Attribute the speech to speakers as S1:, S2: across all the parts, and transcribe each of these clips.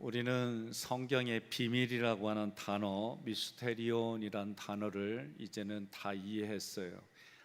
S1: 우리는 성경의 비밀이라고 하는 단어, 미스테리온이란 단어를 이제는 다 이해했어요.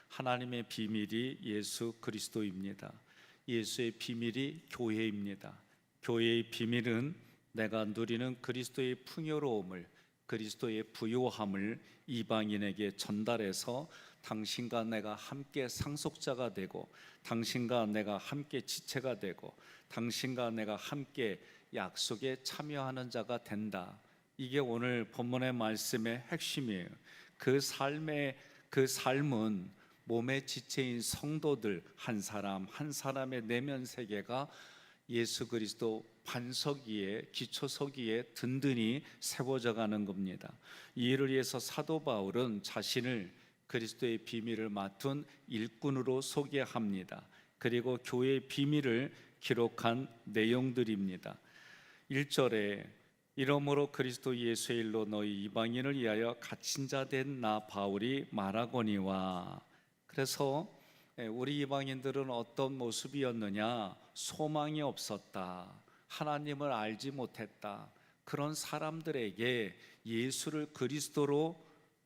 S1: 하나님의 비밀이 예수 그리스도입니다. 예수의 비밀이 교회입니다. 교회의 비밀은 내가 누리는 그리스도의 풍요로움을, 그리스도의 부요함을 이방인에게 전달해서 당신과 내가 함께 상속자가 되고, 당신과 내가 함께 지체가 되고, 당신과 내가 함께 약속에 참여하는 자가 된다. 이게 오늘 본문의 말씀의 핵심이에요. 그 삶은 몸의 지체인 성도들 한 사람 한 사람의 내면 세계가 예수 그리스도 반석 위에, 기초석 위에 든든히 세워져 가는 겁니다. 이 일을 위해서 사도 바울은 자신을 그리스도의 비밀을 맡은 일꾼으로 소개합니다. 그리고 교회의 비밀을 기록한 내용들입니다. 1절에 이러므로 그리스도 예수의 일로 너희 이방인을 위하여 갇힌 자 된 나 바울이 말하거니와. 그래서 우리 이방인들은 어떤 모습이었느냐? 소망이 없었다, 하나님을 알지 못했다. 그런 사람들에게 예수를 그리스도로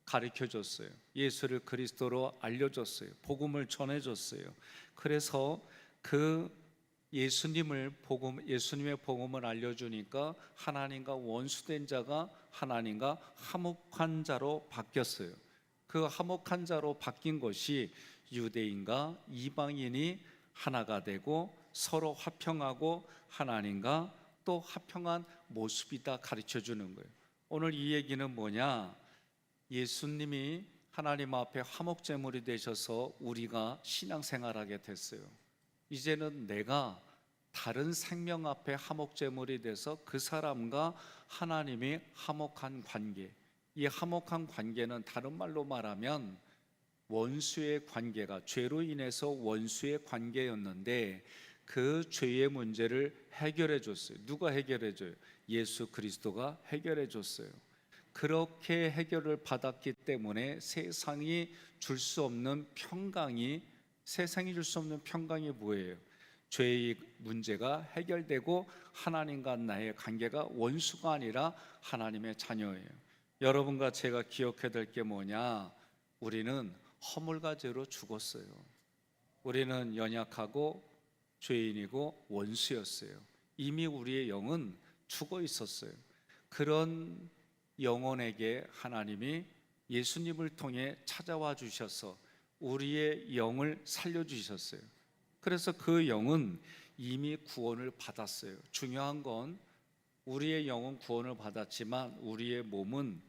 S1: 가르쳐줬어요. 예수를 그리스도로 알려줬어요. 복음을 전해줬어요. 그래서 예수님의 복음을 알려주니까 하나님과 원수된 자가 하나님과 화목한 자로 바뀌었어요. 그 화목한 자로 바뀐 것이 유대인과 이방인이 하나가 되고 서로 화평하고 하나님과 또 화평한 모습이다 가르쳐 주는 거예요. 오늘 이 얘기는 뭐냐? 예수님이 하나님 앞에 화목제물이 되셔서 우리가 신앙생활하게 됐어요. 이제는 내가 다른 생명 앞에 화목제물이 돼서 그 사람과 하나님이 화목한 관계, 이 화목한 관계는 다른 말로 말하면 원수의 관계가, 죄로 인해서 원수의 관계였는데 그 죄의 문제를 해결해 줬어요. 누가 해결해 줘요? 예수 그리스도가 해결해 줬어요. 그렇게 해결을 받았기 때문에 세상이 줄 수 없는 평강이 뭐예요? 죄의 문제가 해결되고 하나님과 나의 관계가 원수가 아니라 하나님의 자녀예요. 여러분과 제가 기억해야 될 게 뭐냐? 우리는 허물과 죄로 죽었어요. 우리는 연약하고 죄인이고 원수였어요. 이미 우리의 영은 죽어 있었어요. 그런 영혼에게 하나님이 예수님을 통해 찾아와 주셔서 우리의 영을 살려주셨어요. 그래서 그 영은 이미 구원을 받았어요. 중요한 건 우리의 영은 구원을 받았지만 우리의 몸은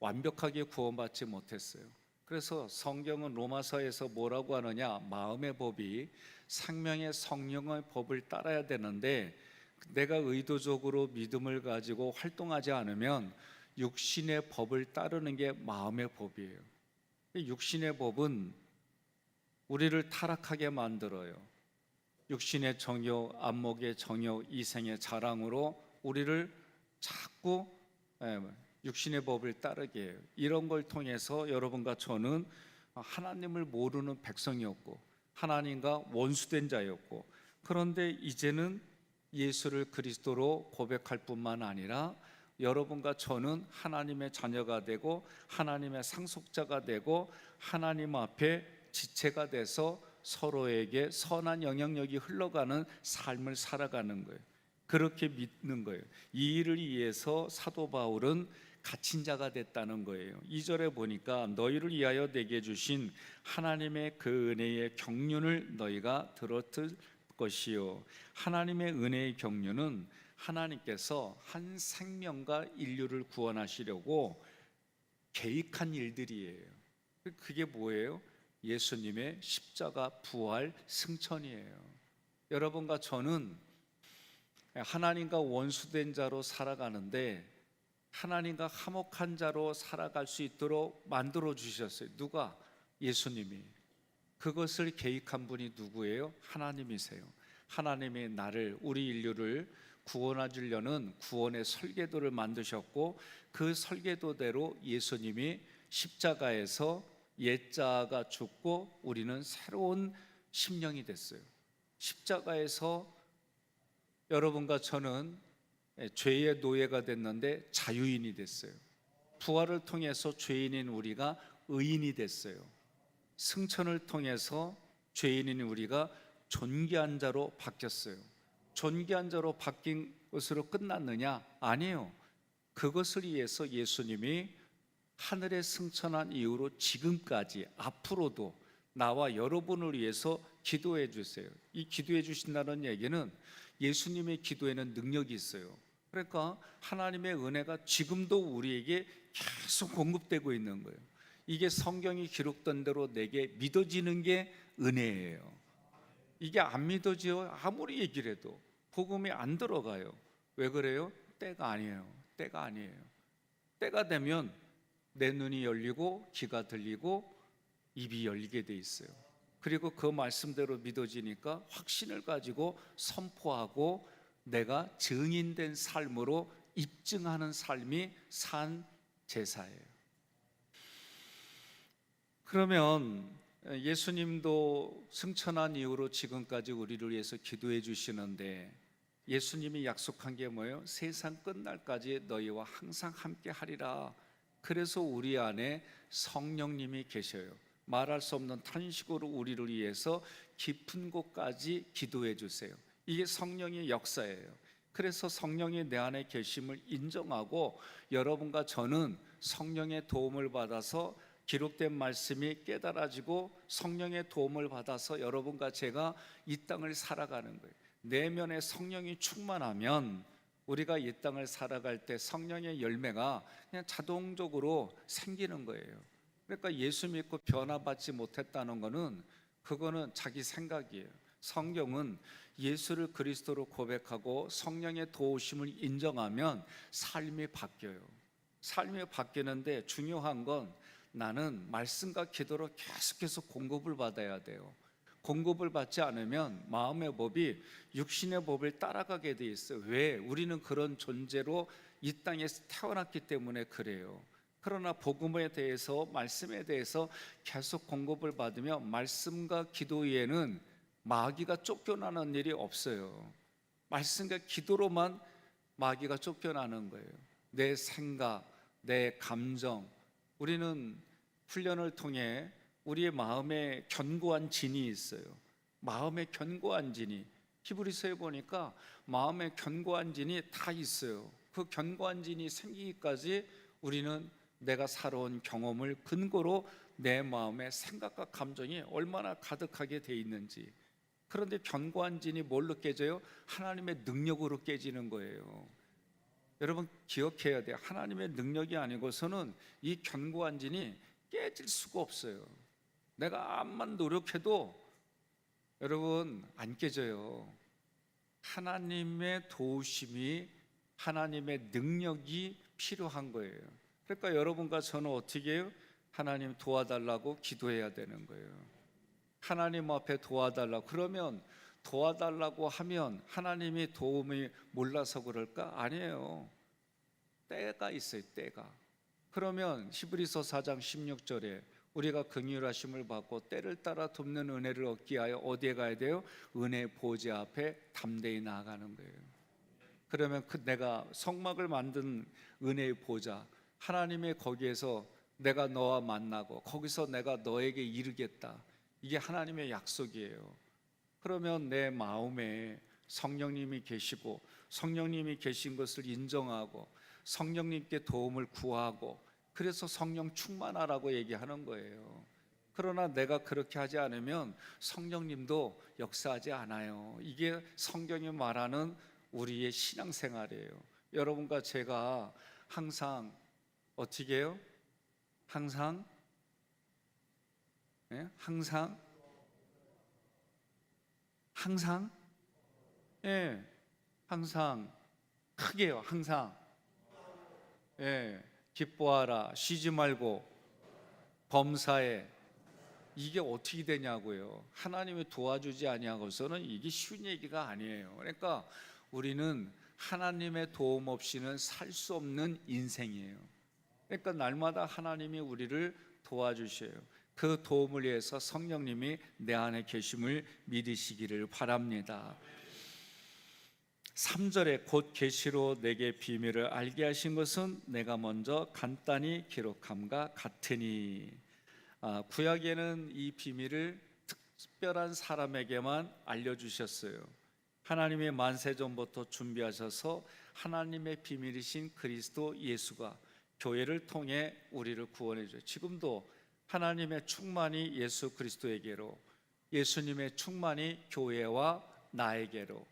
S1: 완벽하게 구원받지 못했어요. 그래서 성경은 로마서에서 뭐라고 하느냐? 마음의 법이 생명의 성령의 법을 따라야 되는데 내가 의도적으로 믿음을 가지고 활동하지 않으면 육신의 법을 따르는 게 마음의 법이에요. 육신의 법은 우리를 타락하게 만들어요. 육신의 정욕, 안목의 정욕, 이생의 자랑으로 우리를 자꾸 육신의 법을 따르게 해요. 이런 걸 통해서 여러분과 저는 하나님을 모르는 백성이었고 하나님과 원수된 자였고, 그런데 이제는 예수를 그리스도로 고백할 뿐만 아니라 여러분과 저는 하나님의 자녀가 되고 하나님의 상속자가 되고 하나님 앞에 지체가 돼서 서로에게 선한 영향력이 흘러가는 삶을 살아가는 거예요. 그렇게 믿는 거예요. 이 일을 위해서 사도 바울은 갇힌 자가 됐다는 거예요. 2절에 보니까 너희를 위하여 내게 주신 하나님의 그 은혜의 경륜을 너희가 들었을 것이요. 하나님의 은혜의 경륜은 하나님께서 한 생명과 인류를 구원하시려고 계획한 일들이에요. 그게 뭐예요? 예수님의 십자가 부활 승천이에요. 여러분과 저는 하나님과 원수된 자로 살아가는데 하나님과 화목한 자로 살아갈 수 있도록 만들어 주셨어요. 누가? 예수님이. 그것을 계획한 분이 누구예요? 하나님이세요. 하나님이 우리 인류를 구원해 주려는 구원의 설계도를 만드셨고 그 설계도대로 예수님이 십자가에서 옛자가 죽고 우리는 새로운 심령이 됐어요. 십자가에서 여러분과 저는 죄의 노예가 됐는데 자유인이 됐어요. 부활을 통해서 죄인인 우리가 의인이 됐어요. 승천을 통해서 죄인인 우리가 존귀한 자로 바뀌었어요. 존귀한 자로 바뀐 것으로 끝났느냐? 아니에요. 그것을 위해서 예수님이 하늘에 승천한 이후로 지금까지 앞으로도 나와 여러분을 위해서 기도해 주세요. 이 기도해 주신다는 얘기는 예수님의 기도에는 능력이 있어요. 그러니까 하나님의 은혜가 지금도 우리에게 계속 공급되고 있는 거예요. 이게 성경이 기록된 대로 내게 믿어지는 게 은혜예요. 이게 안 믿어져요. 아무리 얘기를 해도 복음이 안 들어가요. 왜 그래요? 때가 아니에요. 때가 아니에요. 때가 되면 내 눈이 열리고 귀가 들리고 입이 열리게 돼 있어요. 그리고 그 말씀대로 믿어지니까 확신을 가지고 선포하고 내가 증인된 삶으로 입증하는 삶이 산 제사예요. 그러면 예수님도 승천한 이후로 지금까지 우리를 위해서 기도해 주시는데 예수님이 약속한 게 뭐예요? 세상 끝날까지 너희와 항상 함께 하리라. 그래서 우리 안에 성령님이 계셔요. 말할 수 없는 탄식으로 우리를 위해서 깊은 곳까지 기도해 주세요. 이게 성령의 역사예요. 그래서 성령이 내 안에 계심을 인정하고 여러분과 저는 성령의 도움을 받아서 기록된 말씀이 깨달아지고 성령의 도움을 받아서 여러분과 제가 이 땅을 살아가는 거예요. 내면에 성령이 충만하면 우리가 이 땅을 살아갈 때 성령의 열매가 그냥 자동적으로 생기는 거예요. 그러니까 예수 믿고 변화받지 못했다는 거는 그거는 자기 생각이에요. 성경은 예수를 그리스도로 고백하고 성령의 도우심을 인정하면 삶이 바뀌어요. 삶이 바뀌는데 중요한 건 나는 말씀과 기도로 계속해서 공급을 받아야 돼요. 공급을 받지 않으면 마음의 법이 육신의 법을 따라가게 돼 있어요. 왜? 우리는 그런 존재로 이 땅에 태어났기 때문에 그래요. 그러나 복음에 대해서 말씀에 대해서 계속 공급을 받으면 말씀과 기도 외에는 마귀가 쫓겨나는 일이 없어요. 말씀과 기도로만 마귀가 쫓겨나는 거예요. 내 생각, 내 감정. 우리는 훈련을 통해 우리의 마음에 견고한 진이 있어요. 마음에 견고한 진이 히브리서에 보니까 마음에 견고한 진이 다 있어요. 그 견고한 진이 생기기까지 우리는 내가 살아온 경험을 근거로 내 마음의 생각과 감정이 얼마나 가득하게 돼 있는지. 그런데 견고한 진이 뭘로 깨져요? 하나님의 능력으로 깨지는 거예요. 여러분 기억해야 돼요. 하나님의 능력이 아니고서는 이 견고한 진이 깨질 수가 없어요. 내가 암만 노력해도 여러분 안 깨져요. 하나님의 도우심이, 하나님의 능력이 필요한 거예요. 그러니까 여러분과 저는 어떻게 해요? 하나님 도와달라고 기도해야 되는 거예요. 하나님 앞에 도와달라고. 그러면 도와달라고 하면 하나님이 도움이 몰라서 그럴까? 아니에요. 때가 있어요. 때가. 그러면 히브리서 4장 16절에 우리가 긍휼하심을 받고 때를 따라 돕는 은혜를 얻기 위하여 어디에 가야 돼요? 은혜 보좌 앞에 담대히 나아가는 거예요. 그러면 내가 성막을 만든 은혜의 보좌, 하나님의 거기에서 내가 너와 만나고 거기서 내가 너에게 이르겠다. 이게 하나님의 약속이에요. 그러면 내 마음에 성령님이 계시고 성령님이 계신 것을 인정하고 성령님께 도움을 구하고 그래서 성령 충만하라고 얘기하는 거예요. 그러나 내가 그렇게 하지 않으면 성령님도 역사하지 않아요. 이게 성경이 말하는 우리의 신앙생활이에요. 여러분과 제가 항상 어떻게 해요? 항상 항상 크게요. 항상 기뻐하라, 쉬지 말고 범사에. 이게 어떻게 되냐고요. 하나님이 도와주지 아니하고서는 이게 쉬운 얘기가 아니에요. 그러니까 우리는 하나님의 도움 없이는 살 수 없는 인생이에요. 그러니까 날마다 하나님이 우리를 도와주셔요. 그 도움을 위해서 성령님이 내 안에 계심을 믿으시기를 바랍니다. 3절에 곧 계시로 내게 비밀을 알게 하신 것은 내가 먼저 간단히 기록함과 같으니. 구약에는 이 비밀을 특별한 사람에게만 알려주셨어요. 하나님의 만세전부터 준비하셔서 하나님의 비밀이신 그리스도 예수가 교회를 통해 우리를 구원해 줘요. 지금도 하나님의 충만이 예수 그리스도에게로, 예수님의 충만이 교회와 나에게로,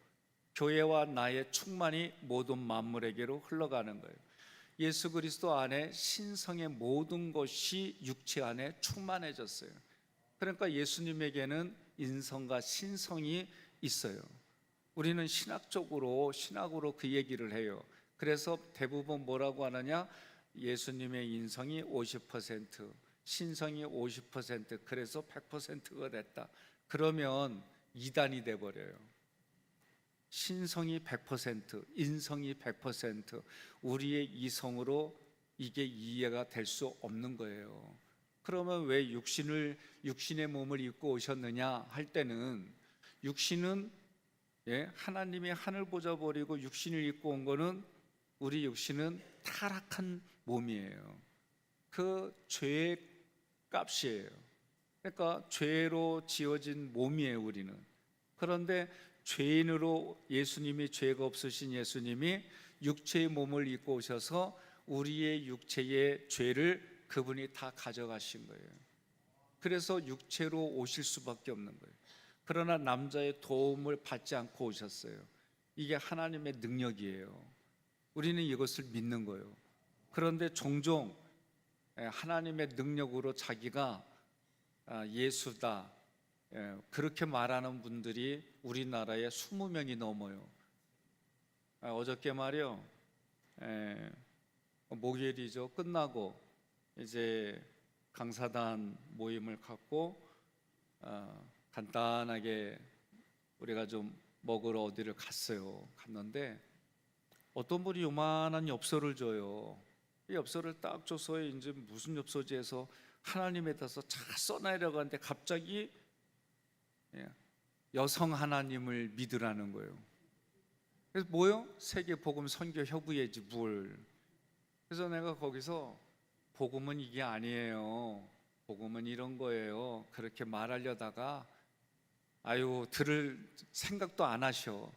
S1: 교회와 나의 충만이 모든 만물에게로 흘러가는 거예요. 예수 그리스도 안에 신성의 모든 것이 육체 안에 충만해졌어요. 그러니까 예수님에게는 인성과 신성이 있어요. 우리는 신학으로 그 얘기를 해요. 그래서 대부분 뭐라고 하느냐? 예수님의 인성이 50%, 신성이 50%, 그래서 100%가 됐다. 그러면 이단이 돼버려요. 신성이 100%, 인성이 100%, 우리의 이성으로 이게 이해가 될 수 없는 거예요. 그러면 왜 육신의 몸을 입고 오셨느냐 할 때는, 육신은 하나님이 하늘 보좌 버리고 육신을 입고 온 거는, 우리 육신은 타락한 몸이에요. 그 죄의 값이에요. 그러니까 죄로 지어진 몸이에요, 우리는. 그런데 죄인으로 예수님이, 죄가 없으신 예수님이 육체의 몸을 입고 오셔서 우리의 육체의 죄를 그분이 다 가져가신 거예요. 그래서 육체로 오실 수밖에 없는 거예요. 그러나 남자의 도움을 받지 않고 오셨어요. 이게 하나님의 능력이에요. 우리는 이것을 믿는 거예요. 그런데 종종 하나님의 능력으로 자기가 예수다, 그렇게 말하는 분들이 우리나라에 20명이 넘어요. 어저께 말이요, 목요일이죠. 끝나고 이제 강사단 모임을 갖고 간단하게 우리가 좀 먹으러 어디를 갔는데 어떤 분이 요만한 엽서를 줘요. 이 엽서를 딱 줘서 이제 무슨 엽서지 해서 하나님에 대해서 잘 써내려고 하는데 갑자기 여성 하나님을 믿으라는 거예요. 그래서 뭐요? 세계 복음 선교 협의회지 뭘. 그래서 내가 거기서 복음은 이게 아니에요, 복음은 이런 거예요, 그렇게 말하려다가 들을 생각도 안 하셔.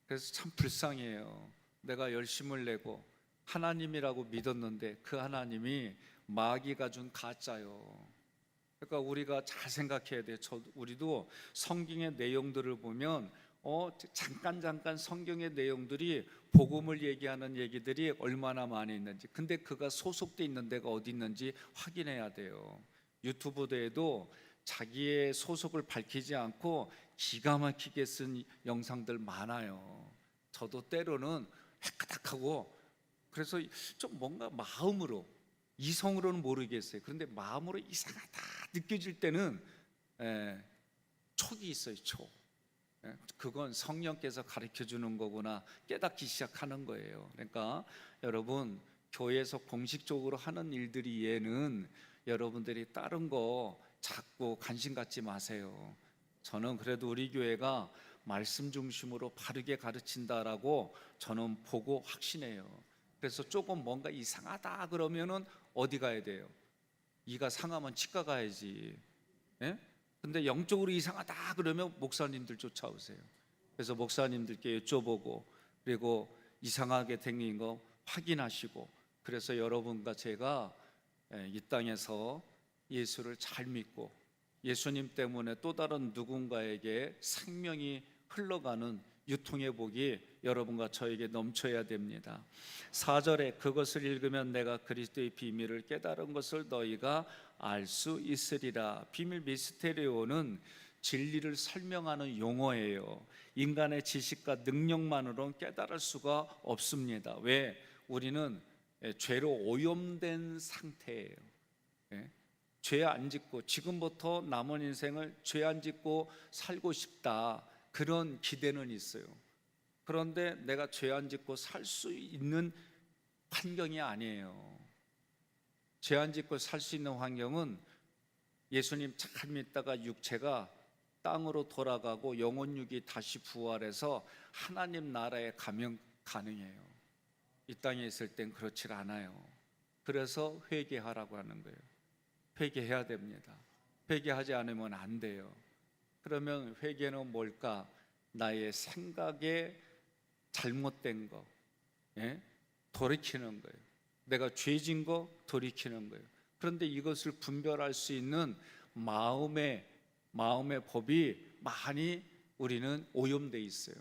S1: 그래서 참 불쌍해요. 내가 열심을 내고 하나님이라고 믿었는데 그 하나님이 마귀가 준 가짜요. 그러니까 우리가 잘 생각해야 돼요. 우리도 성경의 내용들을 보면 잠깐 성경의 내용들이 복음을 얘기하는 얘기들이 얼마나 많이 있는지, 근데 그가 소속돼 있는 데가 어디 있는지 확인해야 돼요. 유튜브에도 자기의 소속을 밝히지 않고 기가 막히게 쓴 영상들 많아요. 저도 때로는 헷가닥하고, 그래서 좀 뭔가 마음으로, 이성으로는 모르겠어요. 그런데 마음으로 이상하다 느껴질 때는 촉이 있어요, 촉. 그건 성령께서 가르쳐 주는 거구나 깨닫기 시작하는 거예요. 그러니까 여러분, 교회에서 공식적으로 하는 일들이 이해는 여러분들이 다른 거 자꾸 관심 갖지 마세요. 저는 그래도 우리 교회가 말씀 중심으로 바르게 가르친다라고 저는 보고 확신해요. 그래서 조금 뭔가 이상하다 그러면은 어디 가야 돼요? 이가 상하면 치과 가야지. 근데 영적으로 이상하다 그러면 목사님들 쫓아오세요. 그래서 목사님들께 여쭤보고, 그리고 이상하게 생긴 거 확인하시고, 그래서 여러분과 제가 이 땅에서 예수를 잘 믿고 예수님 때문에 또 다른 누군가에게 생명이 흘러가는 유통의 복이 여러분과 저에게 넘쳐야 됩니다. 4절에 그것을 읽으면 내가 그리스도의 비밀을 깨달은 것을 너희가 알 수 있으리라. 비밀 미스테리오는 진리를 설명하는 용어예요. 인간의 지식과 능력만으로는 깨달을 수가 없습니다. 왜? 우리는 죄로 오염된 상태예요. 죄 안 짓고, 지금부터 남은 인생을 죄 안 짓고 살고 싶다, 그런 기대는 있어요. 그런데 내가 죄 안 짓고 살 수 있는 환경이 아니에요. 죄 안 짓고 살 수 있는 환경은 예수님 잘 믿다가 육체가 땅으로 돌아가고 영혼육이 다시 부활해서 하나님 나라에 가면 가능해요. 이 땅에 있을 땐 그렇지 않아요. 그래서 회개하라고 하는 거예요. 회개해야 됩니다. 회개하지 않으면 안 돼요. 그러면 회개는 뭘까? 나의 생각에 잘못된 거, 돌이키는 거예요. 내가 죄진 거 돌이키는 거예요. 그런데 이것을 분별할 수 있는 마음의 법이 많이 우리는 오염돼 있어요.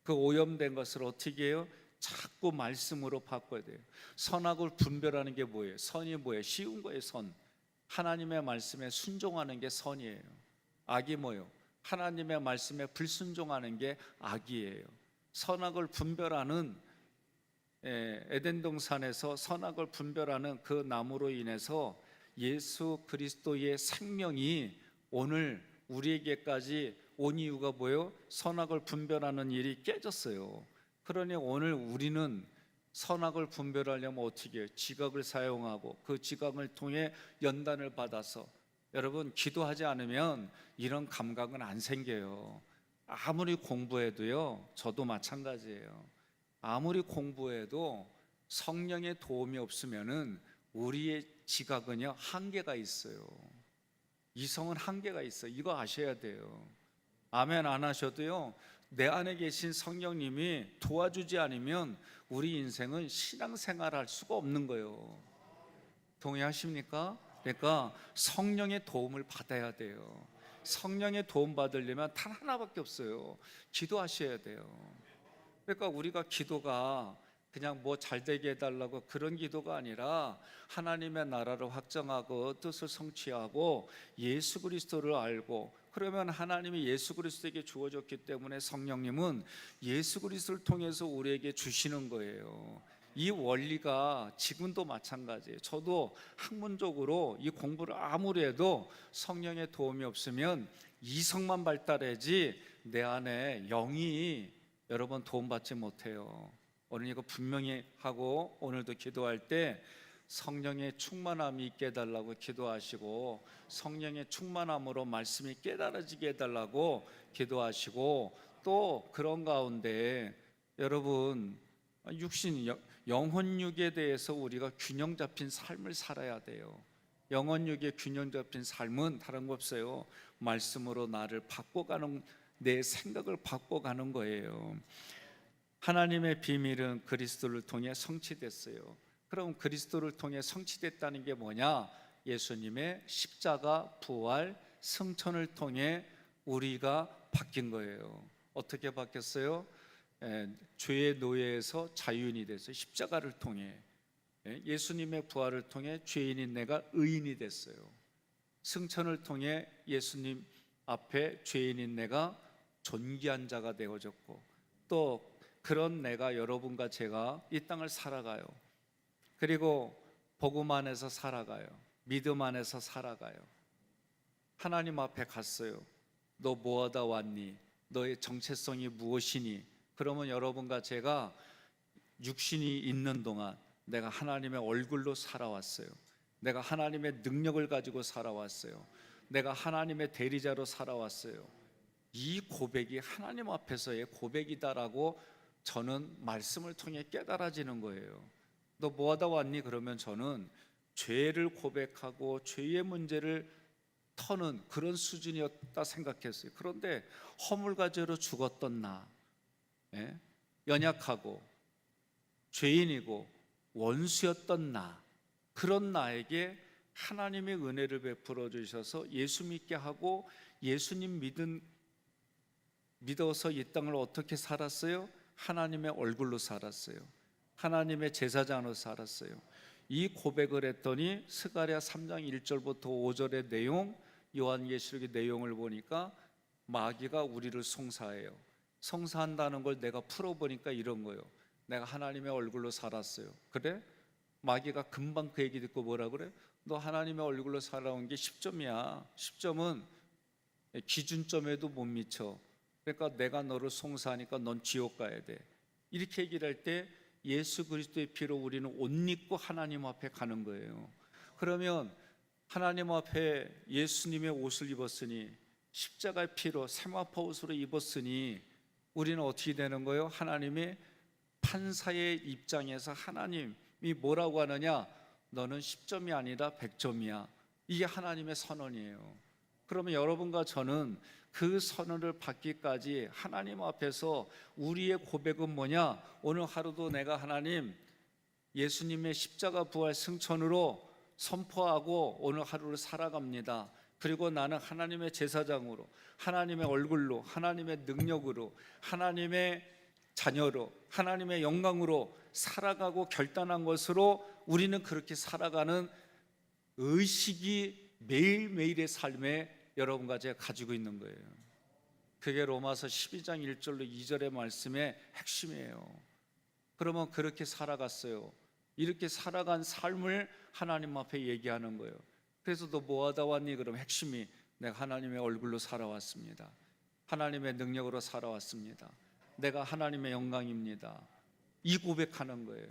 S1: 그 오염된 것을 어떻게 해요? 자꾸 말씀으로 바꿔야 돼요. 선악을 분별하는 게 뭐예요? 선이 뭐예요? 쉬운 거예요. 선. 하나님의 말씀에 순종하는 게 선이에요. 악이 뭐예요? 하나님의 말씀에 불순종하는 게 악이에요. 선악을 분별하는 에덴 동산에서 선악을 분별하는 그 나무로 인해서 예수 그리스도의 생명이 오늘 우리에게까지 온 이유가 뭐예요? 선악을 분별하는 일이 깨졌어요. 그러니 오늘 우리는 선악을 분별하려면 어떻게 해요? 지각을 사용하고 그 지각을 통해 연단을 받아서, 여러분 기도하지 않으면 이런 감각은 안 생겨요. 아무리 공부해도요, 저도 마찬가지예요. 아무리 공부해도 성령의 도움이 없으면은 우리의 지각은요 한계가 있어요. 이성은 한계가 있어요. 이거 아셔야 돼요. 아멘 안 하셔도요, 내 안에 계신 성령님이 도와주지 않으면 우리 인생은 신앙생활할 수가 없는 거예요. 동의하십니까? 그러니까 성령의 도움을 받아야 돼요. 성령의 도움 받으려면 단 하나밖에 없어요. 기도하셔야 돼요. 그러니까 우리가 기도가 그냥 뭐 잘되게 해달라고 그런 기도가 아니라 하나님의 나라를 확정하고 뜻을 성취하고 예수 그리스도를 알고, 그러면 하나님이 예수 그리스도에게 주어졌기 때문에 성령님은 예수 그리스도를 통해서 우리에게 주시는 거예요. 이 원리가 지금도 마찬가지예요. 저도 학문적으로 이 공부를 아무리 해도 성령의 도움이 없으면 이성만 발달하지 내 안에 영이 여러분 도움받지 못해요. 오늘 이거 분명히 하고 오늘도 기도할 때 성령의 충만함이 있게 해달라고 기도하시고, 성령의 충만함으로 말씀이 깨달아지게 해달라고 기도하시고, 또 그런 가운데 여러분 육신 영혼육에 대해서 우리가 균형 잡힌 삶을 살아야 돼요. 영혼육의 균형 잡힌 삶은 다른 거 없어요. 말씀으로 나를 바꿔가는, 내 생각을 바꿔가는 거예요. 하나님의 비밀은 그리스도를 통해 성취됐어요. 그럼 그리스도를 통해 성취됐다는 게 뭐냐? 예수님의 십자가, 부활, 승천을 통해 우리가 바뀐 거예요. 어떻게 바뀌었어요? 죄의 노예에서 자유인이 됐어요. 십자가를 통해. 예수님의 부활을 통해 죄인인 내가 의인이 됐어요. 승천을 통해 예수님 앞에 죄인인 내가 존귀한 자가 되어졌고, 또 그런 내가, 여러분과 제가 이 땅을 살아가요. 그리고 복음 안에서 살아가요. 믿음 안에서 살아가요. 하나님 앞에 갔어요. 너 뭐하다 왔니? 너의 정체성이 무엇이니? 그러면 여러분과 제가 육신이 있는 동안 내가 하나님의 얼굴로 살아왔어요. 내가 하나님의 능력을 가지고 살아왔어요. 내가 하나님의 대리자로 살아왔어요. 이 고백이 하나님 앞에서의 고백이다라고 저는 말씀을 통해 깨달아지는 거예요. 너 뭐하다 왔니? 그러면 저는 죄를 고백하고 죄의 문제를 터는 그런 수준이었다 생각했어요. 그런데 허물과 죄로 죽었던 나, 연약하고 죄인이고 원수였던 나, 그런 나에게 하나님의 은혜를 베풀어 주셔서 예수 믿게 하고, 예수님 믿어서 이 땅을 어떻게 살았어요? 하나님의 얼굴로 살았어요. 하나님의 제사장으로 살았어요. 이 고백을 했더니 스가랴 3장 1절부터 5절의 내용, 요한계시록의 내용을 보니까 마귀가 우리를 송사해요. 송사한다는 걸 내가 풀어보니까 이런 거예요. 내가 하나님의 얼굴로 살았어요. 그래? 마귀가 금방 그 얘기 듣고 뭐라 그래? 너 하나님의 얼굴로 살아온 게 10점이야. 10점은 기준점에도 못 미쳐. 그러니까 내가 너를 송사하니까 넌 지옥 가야 돼. 이렇게 얘기를 할 때 예수 그리스도의 피로 우리는 옷 입고 하나님 앞에 가는 거예요. 그러면 하나님 앞에 예수님의 옷을 입었으니 십자가의 피로 세마포 옷으로 입었으니 우리는 어떻게 되는 거예요? 하나님의 판사의 입장에서 하나님이 뭐라고 하느냐? 너는 10점이 아니라 100점이야. 이게 하나님의 선언이에요. 그러면 여러분과 저는 그 선언을 받기까지 하나님 앞에서 우리의 고백은 뭐냐? 오늘 하루도 내가 하나님 예수님의 십자가 부활 승천으로 선포하고 오늘 하루를 살아갑니다. 그리고 나는 하나님의 제사장으로, 하나님의 얼굴로, 하나님의 능력으로, 하나님의 자녀로, 하나님의 영광으로 살아가고 결단한 것으로 우리는 그렇게 살아가는 의식이 매일매일의 삶에 여러분과 제가 가지고 있는 거예요. 그게 로마서 12장 1절로 2절의 말씀의 핵심이에요. 그러면 그렇게 살아갔어요. 이렇게 살아간 삶을 하나님 앞에 얘기하는 거예요. 그래서 너 뭐하다 왔니? 그럼 핵심이 내가 하나님의 얼굴로 살아왔습니다. 하나님의 능력으로 살아왔습니다. 내가 하나님의 영광입니다. 이 고백하는 거예요.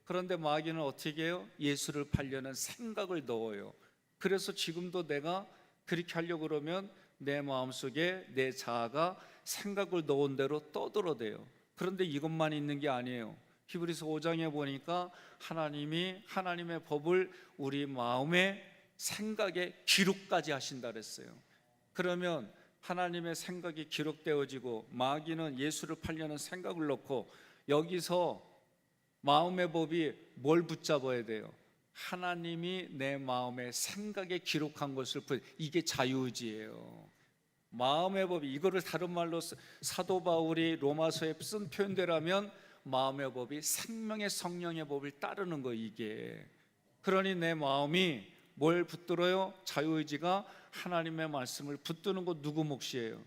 S1: 그런데 마귀는 어떻게 해요? 예수를 팔려는 생각을 넣어요. 그래서 지금도 내가 그렇게 하려고 그러면 내 마음속에 내 자아가 생각을 넣은 대로 떠들어대요. 그런데 이것만 있는 게 아니에요. 히브리서 5장에 보니까 하나님이 하나님의 법을 우리 마음의 생각에 기록까지 하신다 그랬어요. 그러면 하나님의 생각이 기록되어지고 마귀는 예수를 팔려는 생각을 넣고 여기서 마음의 법이 뭘 붙잡아야 돼요? 하나님이 내 마음의 생각에 기록한 것을 이게 자유의지예요. 마음의 법이 이거를 다른 말로 사도 바울이 로마서에 쓴 표현대로라면 마음의 법이 생명의 성령의 법을 따르는 거 이게. 그러니 내 마음이 뭘 붙들어요? 자유의지가 하나님의 말씀을 붙드는 거 누구 몫이에요?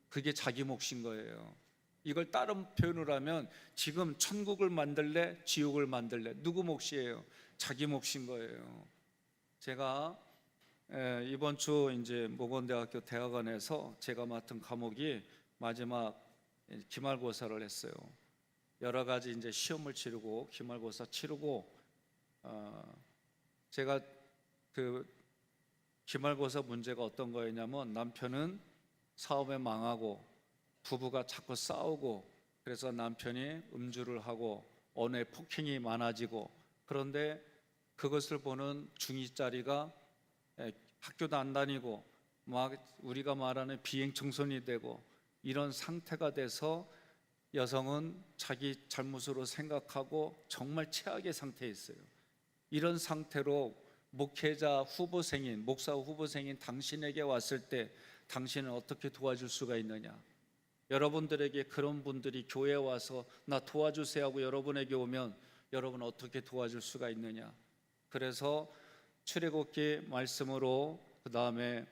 S1: 그게 자기 몫인 거예요. 이걸 다른 표현을 하면 지금 천국을 만들래? 지옥을 만들래? 누구 몫이에요? 자기 몫인 거예요. 제가 이번 주 이제 모건대학교 대학원에서 제가 맡은 과목이 마지막 기말고사를 했어요. 여러 가지 이제 시험을 치르고 기말고사 치르고 제가 그 기말고사 문제가 어떤 거였냐면 남편은 사업에 망하고 부부가 자꾸 싸우고 그래서 남편이 음주를 하고 언어의 폭행이 많아지고 그런데 그것을 보는 중2짜리가 학교도 안 다니고 막 우리가 말하는 비행 청소년이 되고 이런 상태가 돼서 여성은 자기 잘못으로 생각하고 정말 최악의 상태에 있어요. 이런 상태로 목회자 후보생인 목사 후보생인 당신에게 왔을 때 당신은 어떻게 도와줄 수가 있느냐? 여러분들에게 그런 분들이 교회에 와서 나 도와주세요 하고 여러분에게 오면 여러분 어떻게 도와줄 수가 있느냐? 그래서 출애굽기 말씀으로 그 다음에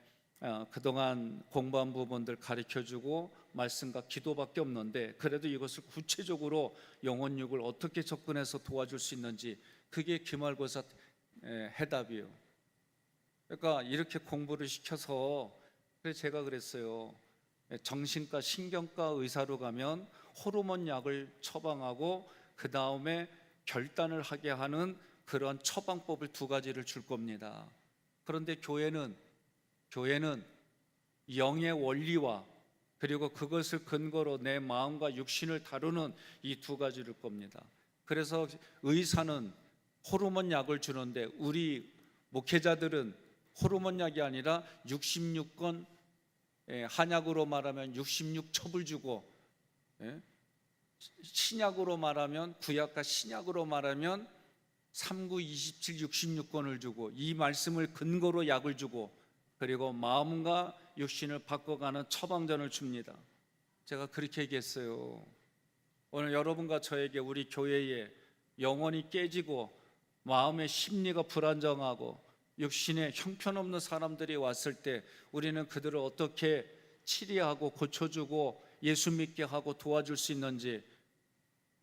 S1: 그동안 공부한 부분들 가르쳐주고 말씀과 기도밖에 없는데 그래도 이것을 구체적으로 영혼육을 어떻게 접근해서 도와줄 수 있는지 그게 기말고사 해답이에요. 그러니까 이렇게 공부를 시켜서 그래서 제가 그랬어요. 정신과 신경과 의사로 가면 호르몬 약을 처방하고 그 다음에 결단을 하게 하는 그런 처방법을 2가지를 줄 겁니다. 그런데 교회는 영의 원리와 그리고 그것을 근거로 내 마음과 육신을 다루는 이 2가지를 겁니다. 그래서 의사는 호르몬 약을 주는데 우리 목회자들은 호르몬 약이 아니라 66권 한약으로 말하면 66첩을 주고 신약으로 말하면 구약과 신약으로 말하면 39, 27, 66권을 주고 이 말씀을 근거로 약을 주고 그리고 마음과 육신을 바꿔가는 처방전을 줍니다. 제가 그렇게 얘기했어요. 오늘 여러분과 저에게 우리 교회에 영혼이 깨지고 마음의 심리가 불안정하고 육신에 형편없는 사람들이 왔을 때 우리는 그들을 어떻게 치료하고 고쳐주고 예수 믿게 하고 도와줄 수 있는지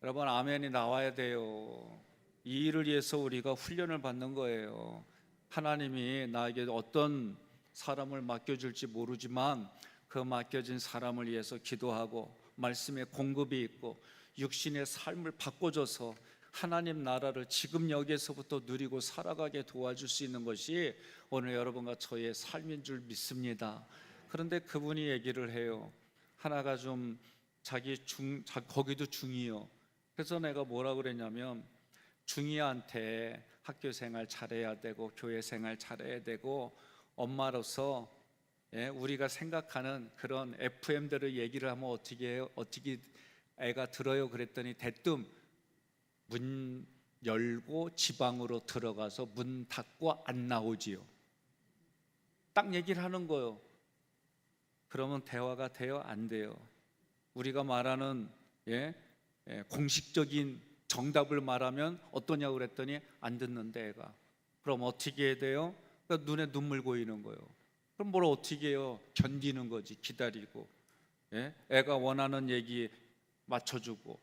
S1: 여러분 아멘이 나와야 돼요. 이 일을 위해서 우리가 훈련을 받는 거예요. 하나님이 나에게 어떤 사람을 맡겨줄지 모르지만 그 맡겨진 사람을 위해서 기도하고 말씀의 공급이 있고 육신의 삶을 바꿔줘서 하나님 나라를 지금 여기에서부터 누리고 살아가게 도와줄 수 있는 것이 오늘 여러분과 저의 삶인 줄 믿습니다. 그런데 그분이 얘기를 해요. 하나가 좀 거기도 중이요. 그래서 내가 뭐라 그랬냐면 중이한테 학교 생활 잘해야 되고 교회 생활 잘해야 되고 엄마로서 우리가 생각하는 그런 FM대로 얘기를 하면 어떻게 해요? 어떻게 애가 들어요? 그랬더니 대뜸 문 열고 지방으로 들어가서 문 닫고 안 나오지요. 딱 얘기를 하는 거예요. 그러면 대화가 돼요? 안 돼요? 우리가 말하는 공식적인 정답을 말하면 어떠냐고 그랬더니 안 듣는데 애가. 그럼 어떻게 해야 돼요? 그러니까 눈에 눈물 고이는 거예요. 그럼 뭘 어떻게 해요? 견디는 거지. 기다리고 애가 원하는 얘기 맞춰주고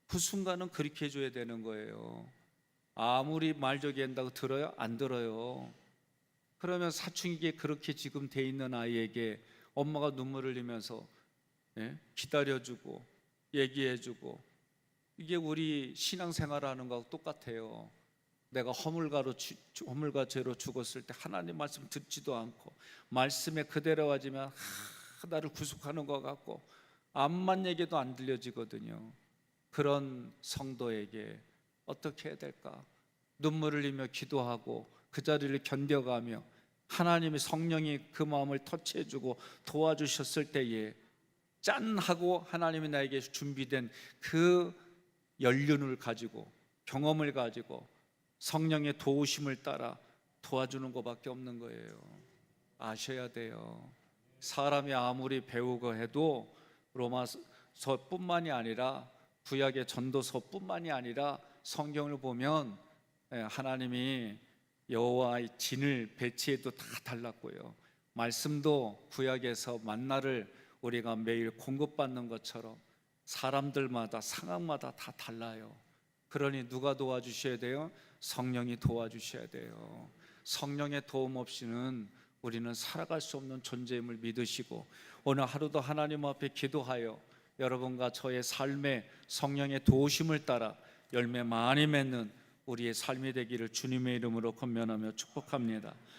S1: 그 순간은 그렇게 해줘야 되는 거예요. 아무리 말저기 한다고 들어요? 안 들어요. 그러면 사춘기에 그렇게 지금 돼 있는 아이에게 엄마가 눈물을 흘리면서 기다려주고 얘기해주고 이게 우리 신앙생활하는 거하고 똑같아요. 내가 허물과죄로 죽었을 때 하나님 말씀 듣지도 않고 말씀에 그대로 하지만 나를 구속하는 것 같고 암만 얘기도 안 들려지거든요. 그런 성도에게 어떻게 해야 될까? 눈물을 흘리며 기도하고 그 자리를 견뎌가며 하나님의 성령이 그 마음을 터치해주고 도와주셨을 때에 짠 하고 하나님이 나에게 준비된 그 연륜을 가지고 경험을 가지고 성령의 도우심을 따라 도와주는 것밖에 없는 거예요. 아셔야 돼요. 사람이 아무리 배우고 해도 로마서뿐만이 아니라 구약의 전도서뿐만이 아니라 성경을 보면 하나님이 여호와의 진을 배치해도 다 달랐고요. 말씀도 구약에서 만나를 우리가 매일 공급받는 것처럼 사람들마다 상황마다 다 달라요. 그러니 누가 도와주셔야 돼요? 성령이 도와주셔야 돼요. 성령의 도움 없이는 우리는 살아갈 수 없는 존재임을 믿으시고 오늘 하루도 하나님 앞에 기도하여 여러분과 저의 삶에 성령의 도우심을 따라 열매 많이 맺는 우리의 삶이 되기를 주님의 이름으로 권면하며 축복합니다.